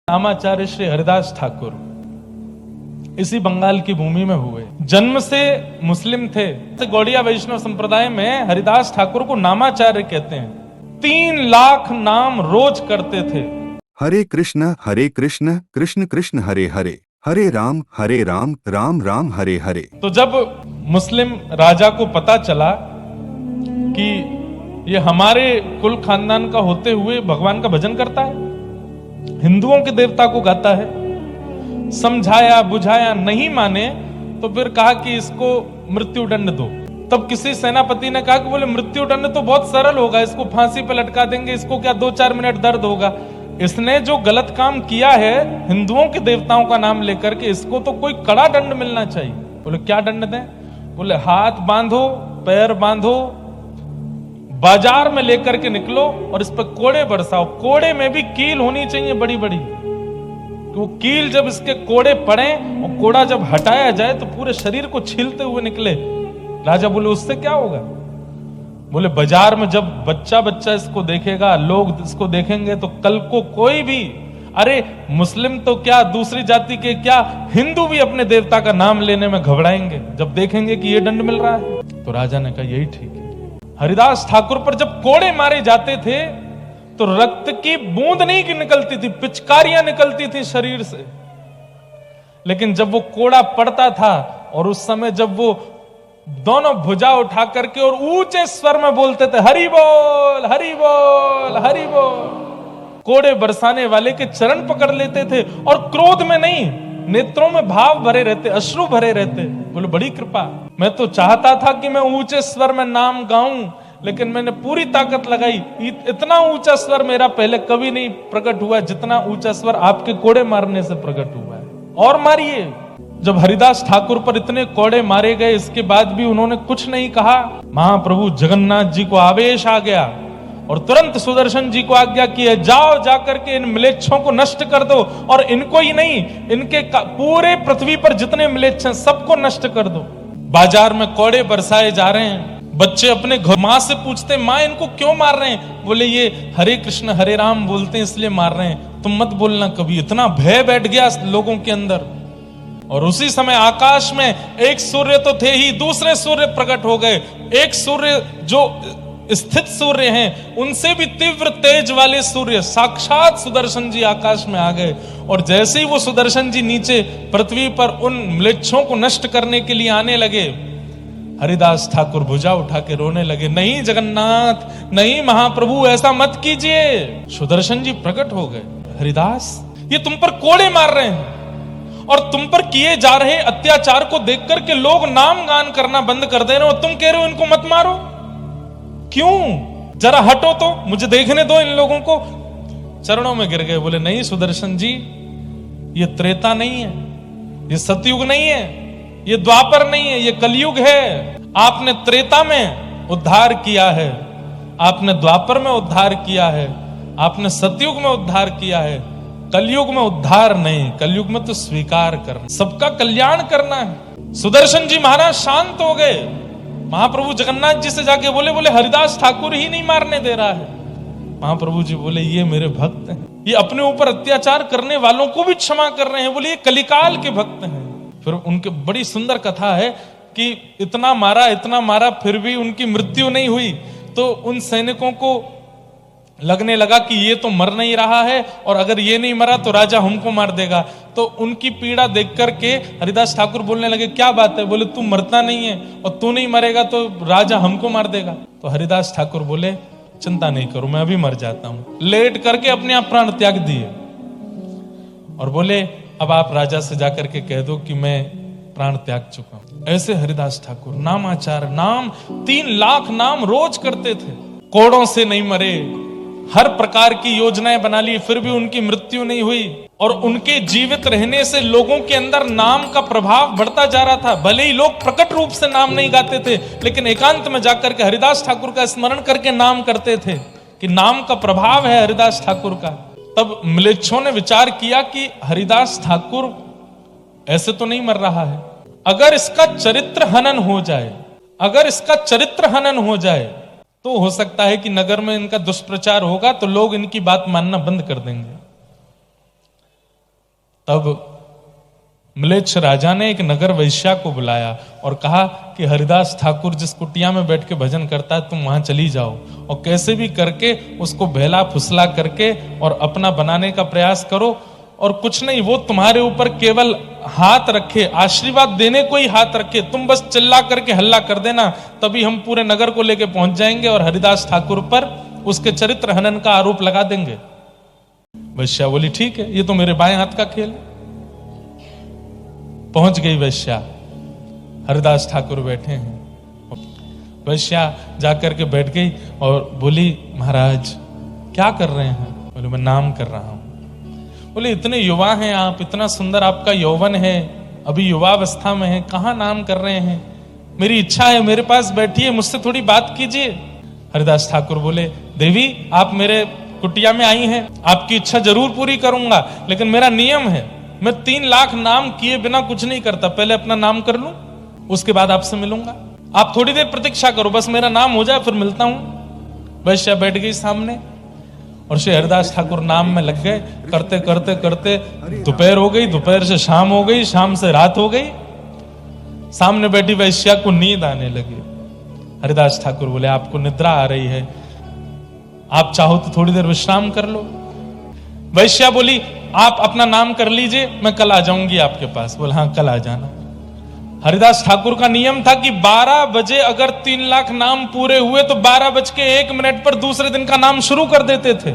नामाचार्य श्री हरिदास ठाकुर इसी बंगाल की भूमि में हुए। जन्म से मुस्लिम थे। गौड़िया वैष्णव संप्रदाय में हरिदास ठाकुर को नामाचार्य कहते हैं। 3 लाख नाम रोज करते थे। हरे कृष्ण कृष्ण कृष्ण हरे हरे, हरे राम राम राम हरे हरे। तो जब मुस्लिम राजा को पता चला कि ये हमारे कुल खानदान का होते हुए भगवान का भजन करता है, हिंदुओं के देवता को गाता है, समझाया बुझाया, नहीं माने तो फिर कहा कि इसको मृत्यु दंड दो। तब किसी सेनापति ने कहा कि बोले मृत्यु दंड तो बहुत सरल होगा, इसको फांसी पे लटका देंगे, इसको क्या 2-4 मिनट दर्द होगा। इसने जो गलत काम किया है हिंदुओं के देवताओं का नाम लेकर के, इसको तो कोई कड़ा दंड मिलना चाहिए। बोले क्या दंड दें? बोले हाथ बांधो, पैर बांधो, बाजार में लेकर के निकलो और इस पर कोड़े बरसाओ। कोड़े में भी कील होनी चाहिए बड़ी बड़ी, तो कील जब इसके कोड़े पड़े और कोड़ा जब हटाया जाए तो पूरे शरीर को छीलते हुए निकले। राजा बोले उससे क्या होगा? बोले बाजार में जब बच्चा बच्चा इसको देखेगा, लोग इसको देखेंगे तो कल को कोई भी, अरे मुस्लिम तो क्या, दूसरी जाति के क्या, हिंदू भी अपने देवता का नाम लेने में घबराएंगे जब देखेंगे कि ये दंड मिल रहा है। तो राजा ने कहा यही ठीक है। हरिदास ठाकुर पर जब कोड़े मारे जाते थे तो रक्त की बूंद नहीं निकलती थी, पिचकारियां निकलती थी शरीर से। लेकिन जब वो कोड़ा पड़ता था और उस समय जब वो दोनों भुजा उठा करके और ऊंचे स्वर में बोलते थे हरि बोल हरि बोल हरि बोल, कोड़े बरसाने वाले के चरण पकड़ लेते थे और क्रोध में नहीं, नेत्रों में भाव भरे रहते, अश्रु भरे रहते। बोले बड़ी कृपा। मैं तो चाहता था कि मैं ऊंचे स्वर में नाम गाऊं, लेकिन मैंने पूरी ताकत लगाई। इतना ऊंचा स्वर मेरा पहले कभी नहीं प्रकट हुआ जितना ऊंचा स्वर आपके कोड़े मारने से प्रकट हुआ है। और मारिए। जब हरिदास ठाकुर पर इतने कोड़े मारे गए, इसके बाद भी उन्होंने कुछ नहीं कहा। महाप्रभु जगन्नाथ जी को आवेश आ गया और तुरंत सुदर्शन जी को आज्ञा की है, जाओ जाकर के इन म्लेच्छों को नष्ट कर दो, और इनको ही नहीं, इनके पूरे पृथ्वी पर जितने म्लेच्छ हैं सबको नष्ट कर दो। बाजार में कोड़े बरसाए जा रहे हैं। बच्चे अपने घर माँ से पूछते, माँ इनको क्यों मार रहे हैं? बोले ये हरे कृष्ण हरे राम बोलते हैं इसलिए मार रहे हैं। तुम मत बोलना कभी। इतना भय बैठ गया लोगों के अंदर। और उसी समय आकाश में एक सूर्य तो थे ही, दूसरे सूर्य प्रकट हो गए। एक सूर्य जो स्थित सूर्य हैं, उनसे भी तीव्र तेज वाले सूर्य साक्षात सुदर्शन जी आकाश में आ गए। और जैसे ही वो सुदर्शन जी नीचे पृथ्वी पर उन म्लेच्छों को नष्ट करने के लिए आने लगे, हरिदास ठाकुर भुजा उठा के रोने लगे, नहीं जगन्नाथ, नहीं महाप्रभु, ऐसा मत कीजिए। सुदर्शन जी प्रकट हो गए। हरिदास, ये तुम पर कोड़े मार रहे हैं और तुम पर किए जा रहे अत्याचार को देख करके लोग नाम गान करना बंद कर दे रहे हो, तुम कह रहे हो इनको मत मारो। क्यों? जरा हटो तो, मुझे देखने दो इन लोगों को। चरणों में गिर गए। बोले नहीं सुदर्शन जी, ये त्रेता नहीं है, ये सतयुग नहीं है, ये द्वापर नहीं है, ये कलयुग है। आपने त्रेता में उद्धार किया है, आपने द्वापर में उद्धार किया है, आपने सतयुग में उद्धार किया है। कलयुग में उद्धार नहीं, कलयुग में तो स्वीकार करना, सबका कल्याण करना है। सुदर्शन जी महाराज शांत हो गए। महाप्रभु जगन्नाथ जी से जाके बोले हरिदास ठाकुर ही नहीं मारने दे रहा है। महाप्रभु जी बोले ये मेरे भक्त हैं, ये अपने ऊपर अत्याचार करने वालों को भी क्षमा कर रहे हैं। बोले ये कलिकाल के भक्त हैं। फिर उनके बड़ी सुंदर कथा है कि इतना मारा फिर भी उनकी मृत्यु नहीं हुई। तो उन सैनिकों को लगने लगा कि ये तो मर नहीं रहा है, और अगर ये नहीं मरा तो राजा हमको मार देगा। तो उनकी पीड़ा देख करके हरिदास ठाकुर बोलने लगे क्या बात है? बोले तू मरता नहीं है और तू नहीं मरेगा तो राजा हमको मार देगा। तो हरिदास ठाकुर बोले चिंता नहीं करो, मैं अभी मर जाता हूं। लेट करके अपने आप प्राण त्याग दिए और बोले अब आप राजा से जाकर के कह दो कि मैं प्राण त्याग चुका हूं। ऐसे हरिदास ठाकुर नामाचार, नाम 3 लाख नाम रोज करते थे। कोड़ों से नहीं मरे, हर प्रकार की योजनाएं बना ली, फिर भी उनकी मृत्यु नहीं हुई। और उनके जीवित रहने से लोगों के अंदर नाम का प्रभाव बढ़ता जा रहा था। भले ही लोग प्रकट रूप से नाम नहीं गाते थे, लेकिन एकांत में जाकर के हरिदास ठाकुर का स्मरण करके नाम करते थे कि नाम का प्रभाव है हरिदास ठाकुर का। तब म्लेच्छों ने विचार किया कि हरिदास ठाकुर ऐसे तो नहीं मर रहा है, अगर इसका चरित्र हनन हो जाए, अगर इसका चरित्र हनन हो जाए तो हो सकता है कि नगर में इनका दुष्प्रचार होगा तो लोग इनकी बात मानना बंद कर देंगे। तब म्लेच्छ राजा ने एक नगर वैश्या को बुलाया और कहा कि हरिदास ठाकुर जिस कुटिया में बैठ के भजन करता है तुम वहां चली जाओ और कैसे भी करके उसको बहला फुसला करके और अपना बनाने का प्रयास करो, और कुछ नहीं, वो तुम्हारे ऊपर केवल हाथ रखे, आशीर्वाद देने को ही हाथ रखे, तुम बस चिल्ला करके हल्ला कर देना, तभी हम पूरे नगर को लेके पहुंच जाएंगे और हरिदास ठाकुर पर उसके चरित्र हनन का आरोप लगा देंगे। वैश्या बोली ठीक है, ये तो मेरे बाएं हाथ का खेल। पहुंच गई वैश्या, हरिदास ठाकुर बैठे हैं। वैश्या जाकर के बैठ गई और बोली महाराज क्या कर रहे हैं? बोले मैं नाम कर रहा हूं। बोले इतने युवा हैं आप, इतना सुंदर आपका यौवन है, अभी युवावस्था में है, कहां नाम कर रहे हैं? मेरी इच्छा है, मेरे पास बैठिए, मुझसे थोड़ी बात कीजिए। हरिदास ठाकुर बोले देवी आप मेरे कुटिया में आई हैं, आपकी इच्छा जरूर पूरी करूंगा, लेकिन मेरा नियम है मैं 3 लाख नाम किए बिना कुछ नहीं करता, पहले अपना नाम कर लूं उसके बाद आपसे मिलूंगा, आप थोड़ी देर प्रतीक्षा करो, बस मेरा नाम हो जाए फिर मिलता हूं। वैश्या बैठ गई सामने और श्री हरिदास ठाकुर नाम में लग गए। करते करते करते दोपहर हो गई, दोपहर से शाम हो गई, शाम से रात हो गई। सामने बैठी वैश्या को नींद आने लगी। हरिदास ठाकुर बोले आपको निद्रा आ रही है, आप चाहो तो थोड़ी देर विश्राम कर लो। वैश्या बोली आप अपना नाम कर लीजिए, मैं कल आ जाऊंगी आपके पास। बोले हाँ कल आ जाना। हरिदास ठाकुर का नियम था कि 12 बजे अगर 3 लाख नाम पूरे हुए तो 12:01 पर दूसरे दिन का नाम शुरू कर देते थे।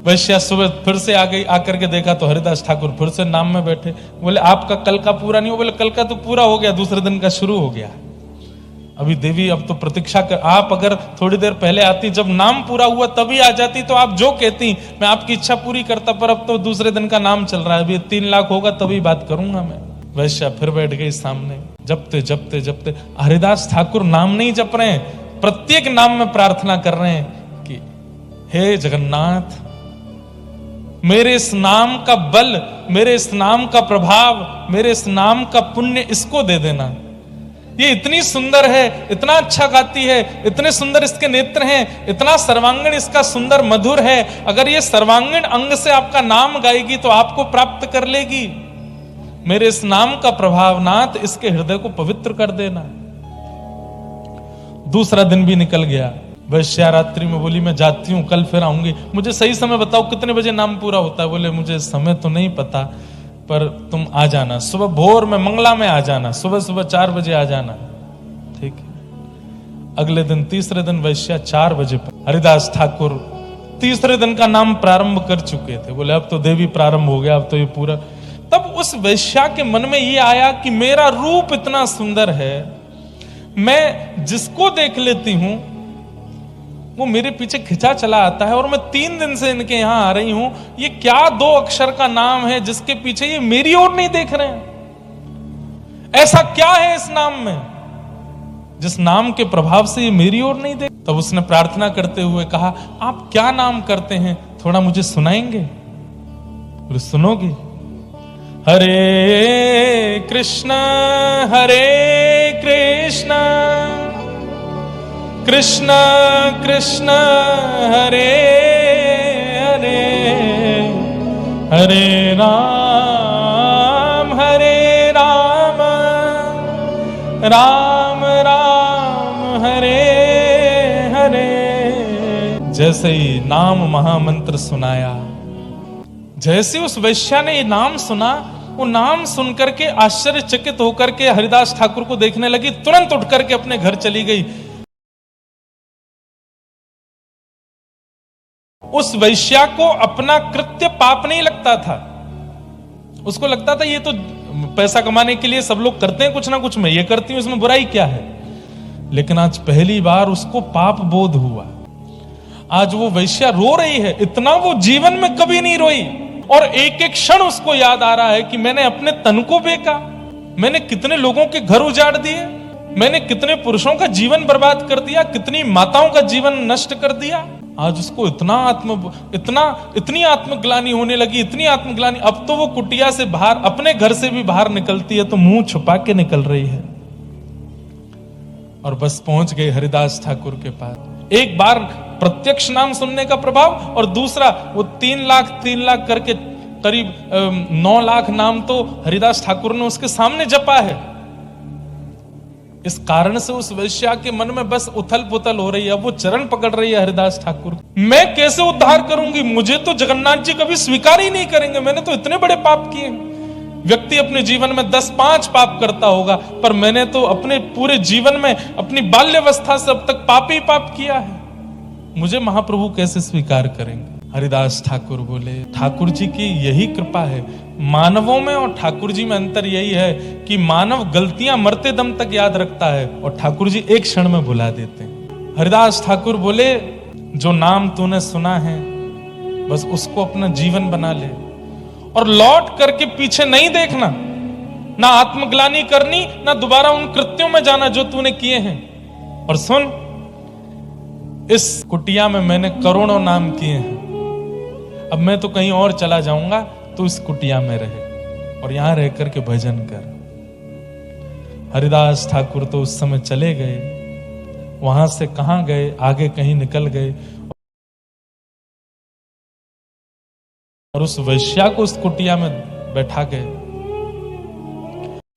वैश्या सुबह फिर से आ गई, आकर के देखा तो हरिदास ठाकुर फिर से नाम में बैठे। बोले आपका कल का पूरा नहीं हो? बोले कल का तो पूरा हो गया, दूसरे दिन का शुरू हो गया। अभी देवी अब तो प्रतीक्षा कर, आप अगर थोड़ी देर पहले आती, जब नाम पूरा हुआ तभी आ जाती तो आप जो कहती मैं आपकी इच्छा पूरी करता, पर अब तो दूसरे दिन का नाम चल रहा है, अभी 3 लाख होगा तभी बात करूंगा मैं। वैश्या फिर बैठ गई सामने, जपते जपते जपते हरिदास ठाकुर नाम नहीं जप रहे हैं, प्रत्येक नाम में प्रार्थना कर रहे हैं कि हे जगन्नाथ मेरे इस नाम का बल, मेरे इस नाम का प्रभाव, मेरे इस नाम का पुण्य इसको दे देना। ये इतनी सुंदर है, इतना अच्छा गाती है, इतने सुंदर इसके नेत्र हैं, इतना सर्वांगीण इसका सुंदर मधुर है, अगर ये सर्वांगीण अंग से आपका नाम गाएगी तो आपको प्राप्त कर लेगी। मेरे इस नाम का प्रभाव नाथ इसके हृदय को पवित्र कर देना। दूसरा दिन भी निकल गया। वैश्या रात्रि में बोली मैं जाती हूं, कल फिर आऊंगी, मुझे सही समय बताओ कितने बजे नाम पूरा होता है? बोले मुझे समय तो नहीं पता, पर तुम आ जाना, सुबह भोर में मंगला में आ जाना, सुबह सुबह 4 बजे आ जाना। ठीक है। अगले दिन तीसरे दिन वैश्या 4 बजे पर हरिदास ठाकुर तीसरे दिन का नाम प्रारंभ कर चुके थे। बोले अब तो देवी प्रारंभ हो गया, अब तो ये पूरा। तब उस वैश्या के मन में ये आया कि मेरा रूप इतना सुंदर है, मैं जिसको देख लेती हूं वो मेरे पीछे खिंचा चला आता है, और मैं 3 दिन से इनके यहां आ रही हूं, ये क्या 2 अक्षर का नाम है जिसके पीछे ये मेरी ओर नहीं देख रहे हैं? ऐसा क्या है इस नाम में जिस नाम के प्रभाव से ये मेरी ओर नहीं देख? तब उसने प्रार्थना करते हुए कहा आप क्या नाम करते हैं, थोड़ा मुझे सुनाएंगे? बोले सुनोगी? हरे कृष्ण कृष्ण कृष्ण हरे हरे, हरे राम राम राम हरे हरे। जैसे ही नाम महामंत्र सुनाया, जैसे उस वैश्या ने ये नाम सुना, वो नाम सुनकर के आश्चर्यचकित होकर के हरिदास ठाकुर को देखने लगी, तुरंत उठ करके अपने घर चली गई। उस वैश्या को अपना कृत्य पाप नहीं लगता था, उसको लगता था ये तो पैसा कमाने के लिए सब लोग करते हैं कुछ ना कुछ, मैं ये करती हूं, इसमें बुराई क्या है? लेकिन आज पहली बार उसको पाप बोध हुआ। आज वो वैश्या रो रही है, इतना वो जीवन में कभी नहीं रोई, और एक एक क्षण उसको याद आ रहा है कि मैंने अपने तन को बेचा, मैंने कितने लोगों के घर उजाड़ दिए, मैंने कितने पुरुषों का जीवन बर्बाद कर दिया, कितनी माताओं का जीवन नष्ट कर दिया। आज उसको इतनी आत्मग्लानि होने लगी, इतनी आत्मग्लानि, अब तो वो कुटिया से बाहर, अपने घर से भी बाहर निकलती है तो मुंह छुपा के निकल रही है। और बस पहुंच गई हरिदास ठाकुर के पास। एक बार प्रत्यक्ष नाम सुनने का प्रभाव, और दूसरा वो 3 लाख करके करीब 9 लाख नाम तो हरिदास ठाकुर ने उसके सामने जपा है। इस कारण से उस वैश्या के मन में बस उथल पुथल हो रही है, वो चरण पकड़ रही है हरिदास ठाकुर। मैं कैसे उद्धार करूंगी, मुझे तो जगन्नाथ जी कभी स्वीकार ही नहीं करेंगे, मैंने तो इतने बड़े पाप किए। व्यक्ति अपने जीवन में 10-5 पाप करता होगा, पर मैंने तो अपने पूरे जीवन में अपनी बाल्यावस्था से अब तक पाप ही पाप किया है, मुझे महाप्रभु कैसे स्वीकार करेंगे। हरिदास ठाकुर बोले, ठाकुर जी की यही कृपा है। मानवों में और ठाकुर जी में अंतर यही है कि मानव गलतियां मरते दम तक याद रखता है और ठाकुर जी एक क्षण में भुला देते हैं। हरिदास ठाकुर बोले, जो नाम तूने सुना है बस उसको अपना जीवन बना ले और लौट करके पीछे नहीं देखना, ना आत्मग्लानि करनी, ना दोबारा उन कृत्यों में जाना जो तूने किए हैं। और सुन, इस कुटिया में मैंने करोड़ों नाम किए हैं, अब मैं तो कहीं और चला जाऊंगा, तो इस कुटिया में रहे और यहां रह करके भजन कर। हरिदास ठाकुर तो उस समय चले गए, वहां से कहां गए, आगे कहीं निकल गए और उस वैश्या को उस कुटिया में बैठा गए।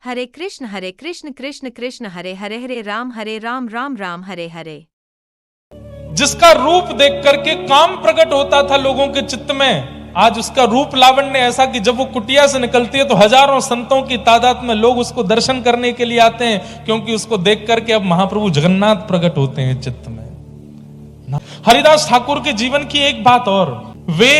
हरे कृष्ण कृष्ण कृष्ण हरे हरे, हरे राम राम राम हरे हरे। जिसका रूप देख करके काम प्रकट होता था लोगों के चित्त में, आज उसका रूप लावण्य ऐसा कि जब वो कुटिया से निकलती है तो हजारों संतों की तादाद में लोग उसको दर्शन करने के लिए आते हैं, क्योंकि उसको देख करके अब महाप्रभु जगन्नाथ प्रकट होते हैं चित्त में। हरिदास ठाकुर के जीवन की एक बात और, वे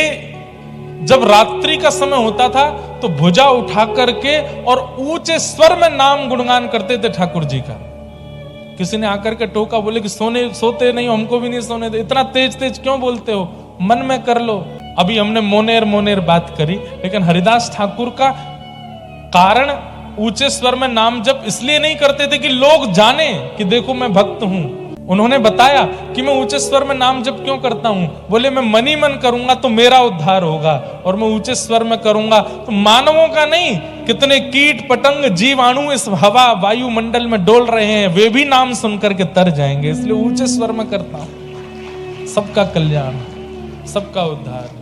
जब रात्रि का समय होता था तो भुजा उठा करके और ऊंचे स्वर में नाम गुणगान करते थे ठाकुर जी का। किसी ने आकर के टोका, बोले कि सोते नहीं हो, हमको भी नहीं सोने दे, इतना तेज तेज क्यों बोलते हो, मन में कर लो। अभी हमने मोनेर बात करी, लेकिन हरिदास ठाकुर का कारण ऊंचे स्वर में नाम जप इसलिए नहीं करते थे कि लोग जाने कि देखो मैं भक्त हूं। उन्होंने बताया कि मैं ऊंचे स्वर में नाम जप क्यों करता हूं, बोले मैं मन ही मन करूंगा तो मेरा उद्धार होगा, और मैं ऊंचे स्वर में करूंगा तो मानवों का नहीं, कितने कीट पतंग जीवाणु इस हवा वायुमंडल में डोल रहे हैं, वे भी नाम सुनकर के तर जाएंगे, इसलिए ऊंचे स्वर में करता हूं। सबका कल्याण, सबका उद्धार।